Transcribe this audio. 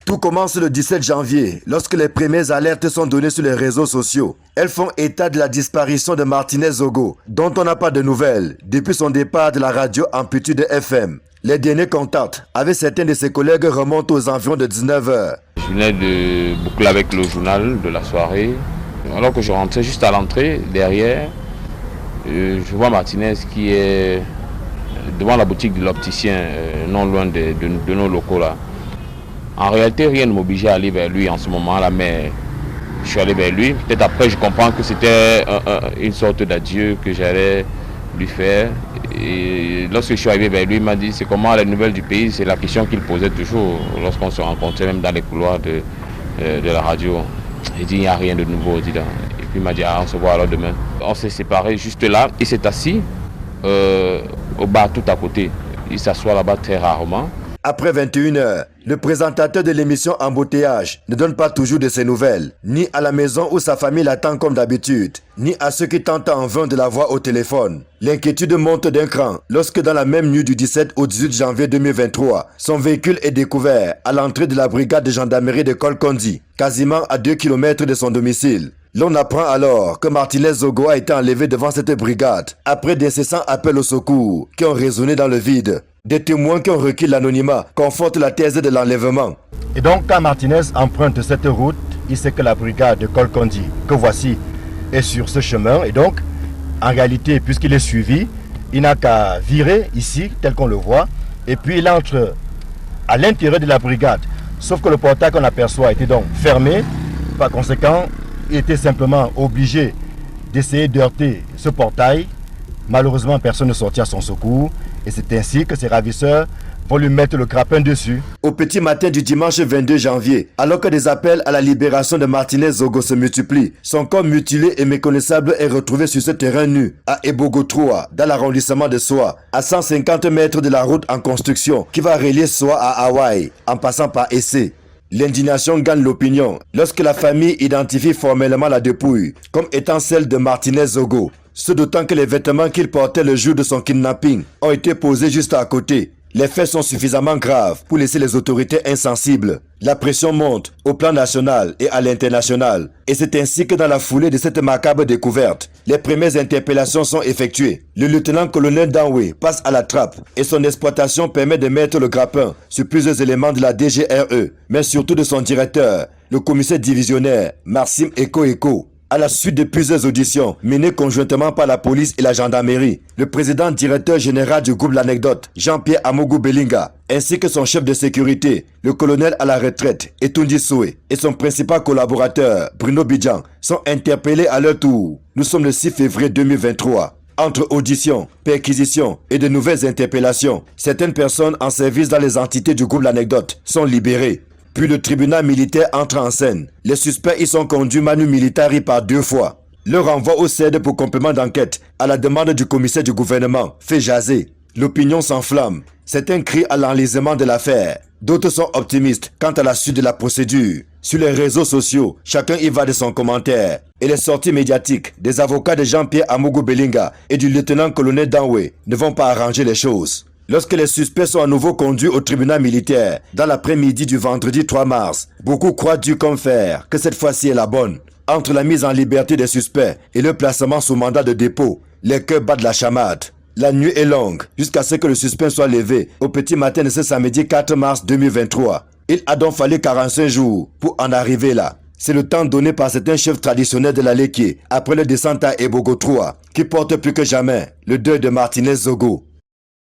Tout commence le 17 janvier, lorsque les premières alertes sont données sur les réseaux sociaux. Elles font état de la disparition de Martinez Zogo, dont on n'a pas de nouvelles depuis son départ de la radio Amplitude FM. Les derniers contacts avec certains de ses collègues remontent aux environs de 19h. Je venais de boucler avec le journal de la soirée. Alors que je rentrais juste à l'entrée, derrière, je vois Martinez qui est devant la boutique de l'opticien, non loin de nos locaux là. En réalité, rien ne m'obligeait à aller vers lui en ce moment-là, mais je suis allé vers lui. Peut-être après, je comprends que c'était une sorte d'adieu que j'allais lui faire. Et lorsque je suis arrivé vers lui, il m'a dit c'est comment les nouvelles du pays. C'est la question qu'il posait toujours lorsqu'on se rencontrait, même dans les couloirs de la radio. Il dit il n'y a rien de nouveau. Et puis il m'a dit on se voit alors demain. On s'est séparés juste là. Il s'est assis au bar tout à côté. Il s'assoit là-bas très rarement. Après 21h, le présentateur de l'émission Embouteillage ne donne pas toujours de ses nouvelles, ni à la maison où sa famille l'attend comme d'habitude, ni à ceux qui tentent en vain de la voir au téléphone. L'inquiétude monte d'un cran lorsque dans la même nuit du 17 au 18 janvier 2023, son véhicule est découvert à l'entrée de la brigade de gendarmerie de Kolkondi, quasiment à 2 km de son domicile. L'on apprend alors que Martinez Zogo a été enlevé devant cette brigade après d'incessants appels au secours qui ont résonné dans le vide. Des témoins qui ont requis l'anonymat confortent la thèse de l'enlèvement. Et donc quand Martinez emprunte cette route, il sait que la brigade de Kolkondi, que voici, est sur ce chemin. Et donc, en réalité, puisqu'il est suivi, il n'a qu'à virer ici, tel qu'on le voit. Et puis il entre à l'intérieur de la brigade. Sauf que le portail qu'on aperçoit était donc fermé. Par conséquent, il était simplement obligé d'essayer d'heurter ce portail. Malheureusement, personne ne sortit à son secours. Et c'est ainsi que ses ravisseurs vont lui mettre le grappin dessus. Au petit matin du dimanche 22 janvier, alors que des appels à la libération de Martinez Zogo se multiplient, son corps mutilé et méconnaissable est retrouvé sur ce terrain nu, à Ebogotroa, dans l'arrondissement de Soa, à 150 mètres de la route en construction qui va relier Soa à Hawaï, en passant par Essé. L'indignation gagne l'opinion lorsque la famille identifie formellement la dépouille comme étant celle de Martinez Zogo. Ce d'autant que les vêtements qu'il portait le jour de son kidnapping ont été posés juste à côté. Les faits sont suffisamment graves pour laisser les autorités insensibles. La pression monte au plan national et à l'international. Et c'est ainsi que dans la foulée de cette macabre découverte, les premières interpellations sont effectuées. Le lieutenant-colonel Danwe passe à la trappe et son exploitation permet de mettre le grappin sur plusieurs éléments de la DGRE, mais surtout de son directeur, le commissaire divisionnaire Maxime Eko. À la suite de plusieurs auditions menées conjointement par la police et la gendarmerie, le président directeur général du groupe L'Anecdote, Jean-Pierre Amougou Belinga, ainsi que son chef de sécurité, le colonel à la retraite, Etundi Soué, et son principal collaborateur, Bruno Bidjan, sont interpellés à leur tour. Nous sommes le 6 février 2023. Entre auditions, perquisitions et de nouvelles interpellations, certaines personnes en service dans les entités du groupe L'Anecdote sont libérées. Puis le tribunal militaire entre en scène. Les suspects y sont conduits manu militari par 2 fois. Le renvoi au CED pour complément d'enquête, à la demande du commissaire du gouvernement, fait jaser. L'opinion s'enflamme. Certains crient à l'enlisement de l'affaire. D'autres sont optimistes quant à la suite de la procédure. Sur les réseaux sociaux, chacun y va de son commentaire. Et les sorties médiatiques des avocats de Jean-Pierre Amougou Belinga et du lieutenant-colonel Danwe ne vont pas arranger les choses. Lorsque les suspects sont à nouveau conduits au tribunal militaire, dans l'après-midi du vendredi 3 mars, beaucoup croient dur comme fer que cette fois-ci est la bonne. Entre la mise en liberté des suspects et le placement sous mandat de dépôt, les cœurs battent la chamade. La nuit est longue, jusqu'à ce que le suspect soit levé au petit matin de ce samedi 4 mars 2023. Il a donc fallu 45 jours pour en arriver là. C'est le temps donné par certains chefs traditionnels de la Léquier après le descente à Ebogotroa, qui porte plus que jamais le deuil de Martinez Zogo.